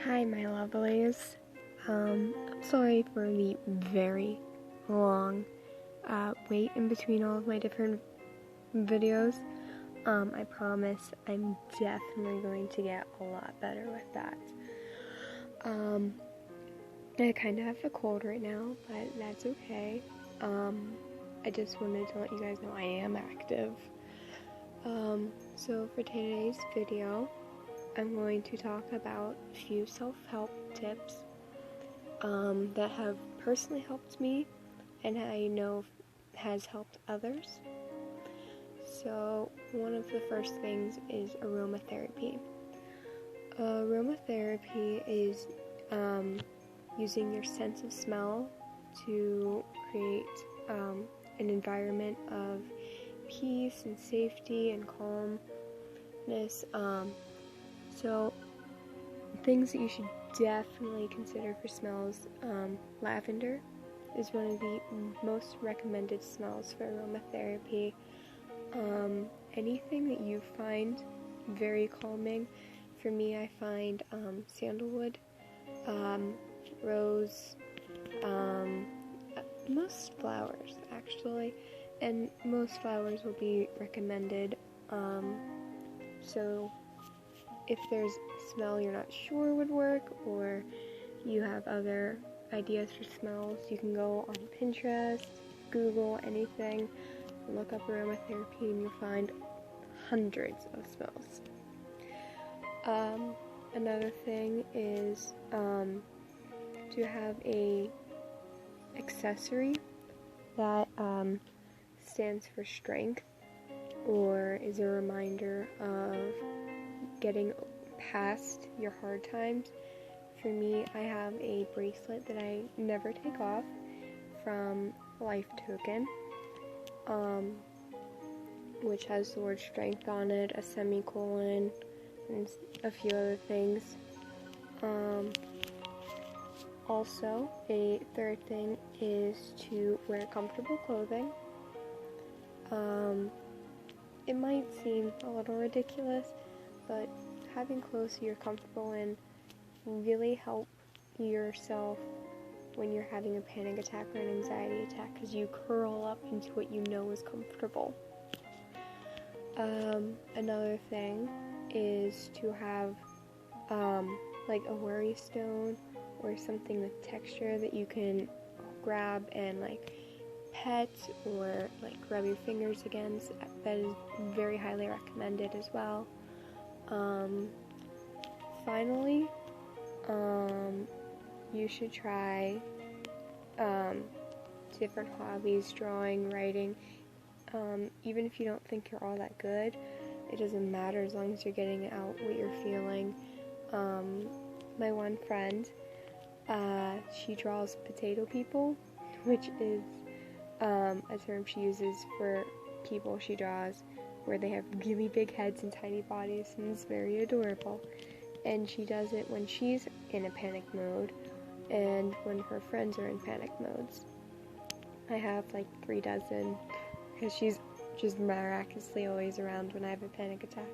Hi, my lovelies. I'm sorry for the very long wait in between all of my different videos. I promise I'm definitely going to get a lot better with that. I kind of have a cold right now, but that's okay. I just wanted to let you guys know I am active. So for today's video, I'm going to talk about a few self-help tips that have personally helped me and I know has helped others. So one of the first things is aromatherapy. Aromatherapy is using your sense of smell to create an environment of peace and safety and calmness. So things that you should definitely consider for smells, lavender is one of the most recommended smells for aromatherapy. Anything that you find very calming, for me I find sandalwood, rose, most flowers actually, and most flowers will be recommended. So if there's a smell you're not sure would work, or you have other ideas for smells, you can go on Pinterest, Google, anything, look up aromatherapy and you'll find hundreds of smells. Another thing is to have a accessory that stands for strength, or is a reminder of getting past your hard times. For me, I have a bracelet that I never take off from Life Token, which has the word strength on it, a semicolon, and a few other things. Also, a third thing is to wear comfortable clothing. It might seem a little ridiculous, but having clothes you're comfortable in really help yourself when you're having a panic attack or an anxiety attack, because you curl up into what you know is comfortable. Another thing is to have like a worry stone or something with texture that you can grab and like pet or like rub your fingers against. That is very highly recommended as well. Finally, you should try different hobbies, drawing, writing. Even if you don't think you're all that good, it doesn't matter as long as you're getting out what you're feeling. My one friend, she draws potato people, which is a term she uses for people she draws where they have really big heads and tiny bodies, and it's very adorable. And she does it when she's in a panic mode and when her friends are in panic modes. I have like 3 dozen because she's just miraculously always around when I have a panic attack.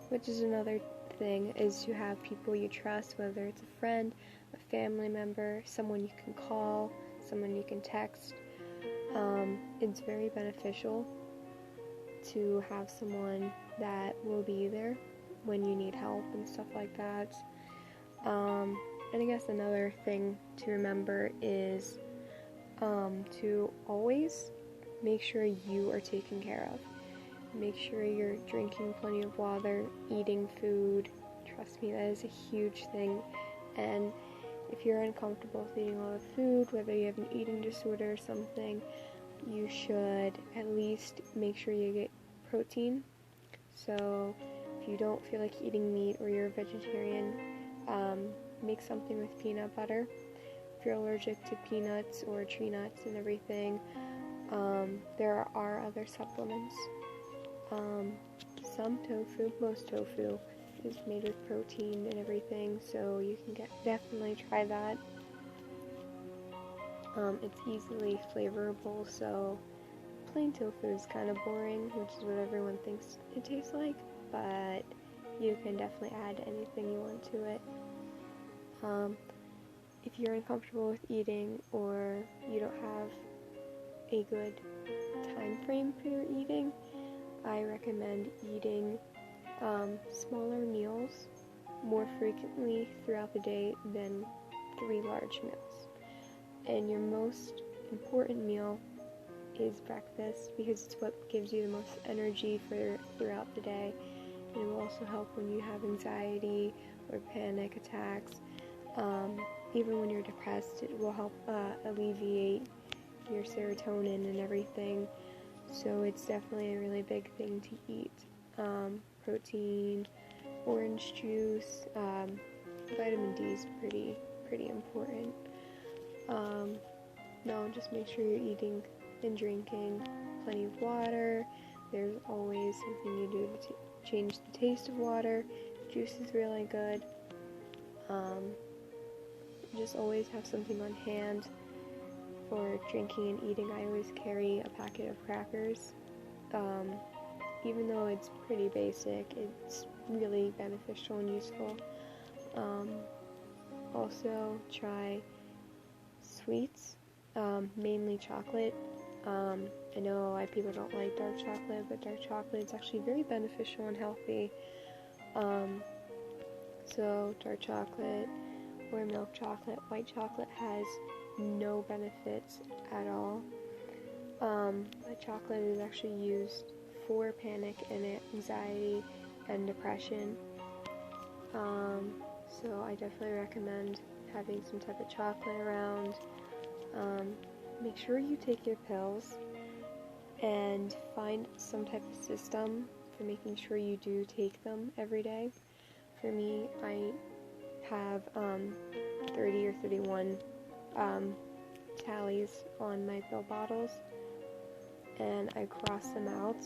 Which is another thing, is to have people you trust, whether it's a friend, a family member, someone you can call, someone you can text. It's very beneficial to have someone that will be there when you need help and stuff like that. And I guess another thing to remember is to always make sure you are taken care of. Make sure you're drinking plenty of water, eating food. Trust me, that is a huge thing. And if you're uncomfortable with eating a lot of food, whether you have an eating disorder or something, you should at least make sure you get protein. So if you don't feel like eating meat or you're a vegetarian, make something with peanut butter. If you're allergic to peanuts or tree nuts and everything, there are other supplements. Some tofu, most tofu is made with protein and everything, so you can definitely try that. It's easily flavorable, so plain tofu is kind of boring, which is what everyone thinks it tastes like, but you can definitely add anything you want to it. If you're uncomfortable with eating or you don't have a good time frame for your eating, I recommend eating smaller meals more frequently throughout the day than 3 large meals. And your most important meal is breakfast, because it's what gives you the most energy throughout the day. And it will also help when you have anxiety or panic attacks. Even when you're depressed, it will help alleviate your serotonin and everything. So it's definitely a really big thing to eat. Protein, orange juice, vitamin D is pretty important. No, just make sure you're eating and drinking plenty of water. There's always something you do to change the taste of water. Juice is really good. Just always have something on hand for drinking and eating. I always carry a packet of crackers. Even though it's pretty basic, it's really beneficial and useful. Also, try sweets, mainly chocolate. I know a lot of people don't like dark chocolate, but dark chocolate is actually very beneficial and healthy. So dark chocolate or milk chocolate. White chocolate has no benefits at all. But chocolate is actually used for panic and anxiety and depression. So I definitely recommend having some type of chocolate around. Make sure you take your pills and find some type of system for making sure you do take them every day. For me, I have 30 or 31 tallies on my pill bottles, and I cross them out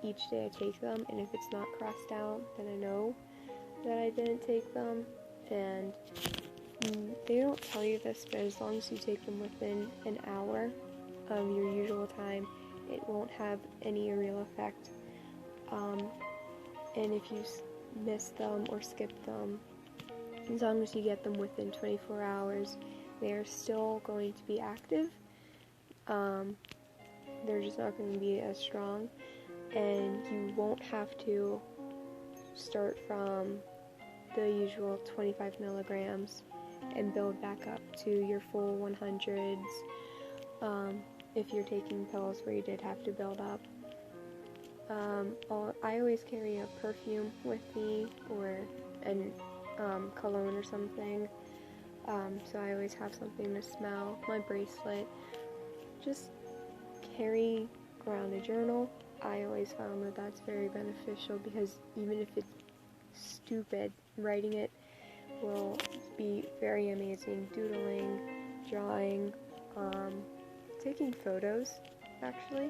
each day I take them, and if it's not crossed out, then I know that I didn't take them. And they don't tell you this, but as long as you take them within an hour of your usual time, it won't have any real effect. And if you miss them or skip them, as long as you get them within 24 hours, they are still going to be active. They're just not going to be as strong, and you won't have to start from the usual 25 milligrams and build back up to your full 100s if you're taking pills where you did have to build up. I always carry a perfume with me, or cologne or something, so I always have something to smell. My bracelet. Just carry around a journal. I always found that that's very beneficial, because even if it's stupid, writing it will be very amazing. Doodling, drawing, taking photos, actually,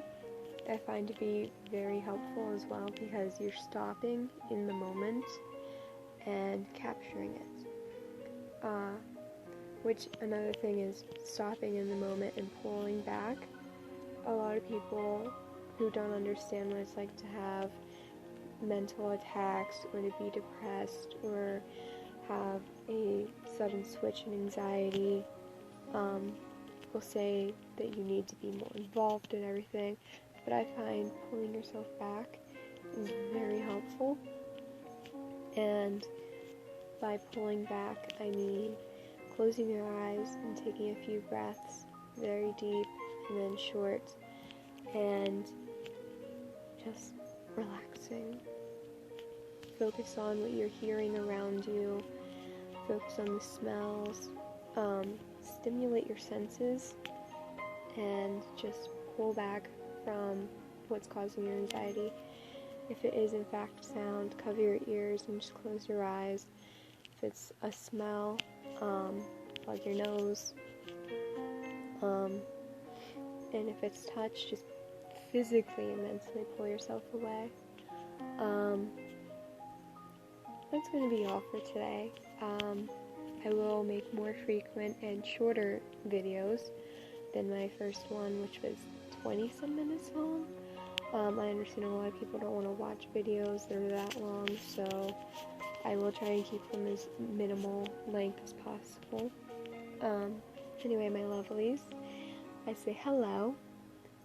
I find to be very helpful as well, because you're stopping in the moment and capturing it. Which, another thing is stopping in the moment and pulling back. A lot of people who don't understand what it's like to have mental attacks, or to be depressed, or have a sudden switch in anxiety, will say that you need to be more involved in everything, but I find pulling yourself back is very helpful. And by pulling back, I mean closing your eyes and taking a few breaths, very deep and then short, and just relaxing. Focus on what you're hearing around you. Focus on the smells. Stimulate your senses, and just pull back from what's causing your anxiety. If it is in fact sound, cover your ears and just close your eyes. If it's a smell, plug your nose. And if it's touch, just physically and mentally pull yourself away. That's going to be all for today. I will make more frequent and shorter videos than my first one, which was 20-some minutes long. I understand a lot of people don't want to watch videos that are that long, so I will try and keep them as minimal length as possible. Anyway, my lovelies, I say hello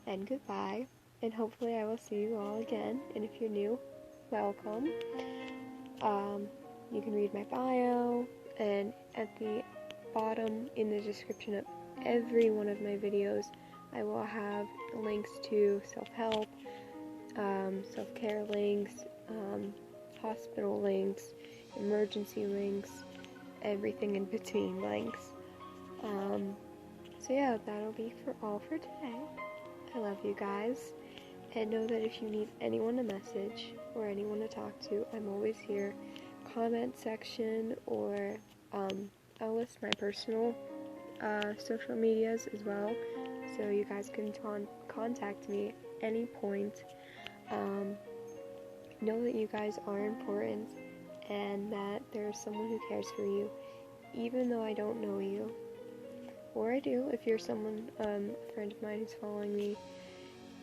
and goodbye, and hopefully I will see you all again. And if you're new, welcome. You can read my bio, and at the bottom in the description of every one of my videos, I will have links to self-help, self-care links, hospital links, emergency links, everything in between links. So yeah, that'll be all for today. I love you guys, and know that if you need anyone to message or anyone to talk to, I'm always here. Comment section, or I'll list my personal social medias as well, so you guys can contact me at any point. Know that you guys are important, and that there's someone who cares for you, even though I don't know you. Or I do, if you're someone, a friend of mine who's following me.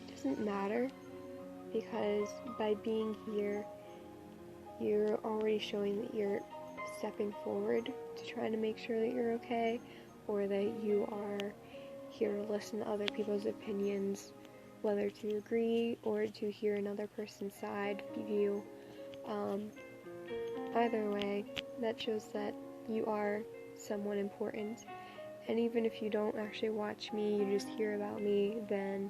It doesn't matter, because by being here, you're already showing that you're stepping forward to try to make sure that you're okay, or that you are here to listen to other people's opinions, whether to agree or to hear another person's side view. Either way, that shows that you are someone important. And even if you don't actually watch me, you just hear about me, then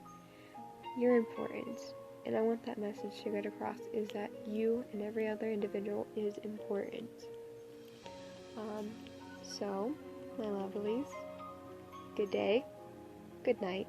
you're important. And I want that message to get across, is that you and every other individual is important. So, my lovelies, good day, good night,